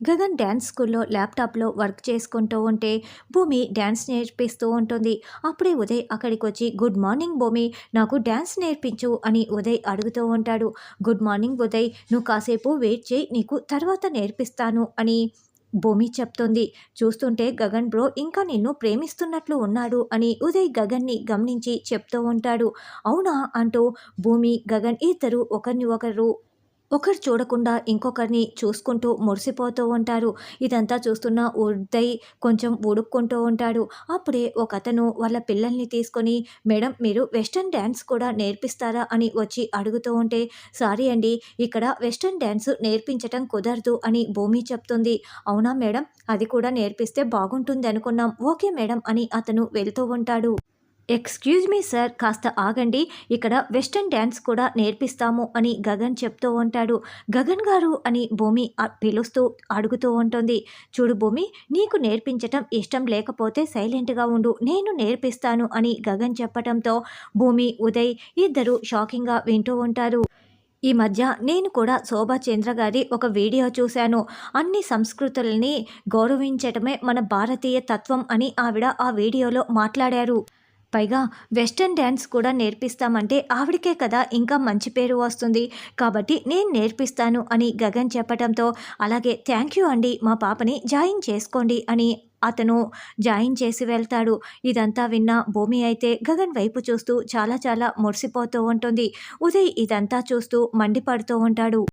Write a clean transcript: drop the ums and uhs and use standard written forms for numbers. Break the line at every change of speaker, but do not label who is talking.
Gagan dance స్కూల్లో ల్యాప్టాప్లో work చేసుకుంటూ ఉంటే భూమి డ్యాన్స్ నేర్పిస్తూ ఉంటుంది. అప్పుడే ఉదయ్ అక్కడికి వచ్చి గుడ్ మార్నింగ్ భూమి, నాకు డ్యాన్స్ నేర్పించు అని ఉదయ్ అడుగుతూ ఉంటాడు. గుడ్ మార్నింగ్ ఉదయ్, నువ్వు కాసేపు వెయిట్ చేయి, నీకు తర్వాత నేర్పిస్తాను అని భూమి చెప్తుంది. చూస్తుంటే గగన్ బ్రో ఇంకా నిన్ను ప్రేమిస్తున్నట్లు ఉన్నాడు అని ఉదయ్ గగన్ని గమనించి చెప్తూ ఉంటాడు. అవునా అంటూ భూమి గగన్ ఇద్దరు ఒకరిని ఒకరు చూడకుండా ఇంకొకరిని చూసుకుంటూ మురిసిపోతూ ఉంటారు. ఇదంతా చూస్తున్న ఉదయ్ కొంచెం ఉడుక్కుంటూ ఉంటాడు. అప్పుడే ఒకతను వాళ్ళ పిల్లల్ని తీసుకొని, మేడం మీరు వెస్టర్న్ డ్యాన్స్ కూడా నేర్పిస్తారా అని వచ్చి అడుగుతూ ఉంటే, సారీ అండి, ఇక్కడ వెస్టర్న్ డ్యాన్స్ నేర్పించటం కుదరదు అని భూమి చెప్తుంది. అవునా మేడం, అది కూడా నేర్పిస్తే బాగుంటుంది అనుకున్నాం, ఓకే మేడం అని అతను వెళ్తూ ఉంటాడు. ఎక్స్‌క్యూజ్ మీ సార్, కాస్త ఆగండి. ఇక్కడ వెస్టర్న్ డాన్స్ కూడా నేర్పిస్తాము అని గగన్ చెప్తూ ఉంటాడు. గగన్ గారు అని భూమి పిలుస్తూ అడుగుతూ ఉంటుంది. చూడు భూమి, నీకు నేర్పించటం ఇష్టం లేకపోతే సైలెంట్‌గా ఉండు. నేను నేర్పిస్తాను అని గగన్ చెప్పటంతో భూమి, ఉదయ్ ఇద్దరు షాకింగ్‌గా వింటూ ఉంటారు. ఈ మధ్య నేను కూడా శోభా చంద్ర గారి ఒక వీడియో చూశాను. అన్ని సంస్కృతుల్ని గౌరవించటమే మన భారతీయ తత్వం అని ఆవిడ ఆ వీడియోలో మాట్లాడారు. పైగా వెస్టర్న్ డ్యాన్స్ కూడా నేర్పిస్తామంటే ఆవిడకే కదా ఇంకా మంచి పేరు వస్తుంది. కాబట్టి నేను నేర్పిస్తాను అని గగన్ చెప్పటంతో, అలాగే థ్యాంక్ యూ అండి, మా పాపని జాయిన్ చేసుకోండి అని అతను జాయిన్ చేసి వెళ్తాడు. ఇదంతా విన్న భూమి అయితే గగన్ వైపు చూస్తూ చాలా చాలా మురిసిపోతూ ఉంటుంది. ఉదయ్ ఇదంతా చూస్తూ మండిపడుతూ ఉంటాడు.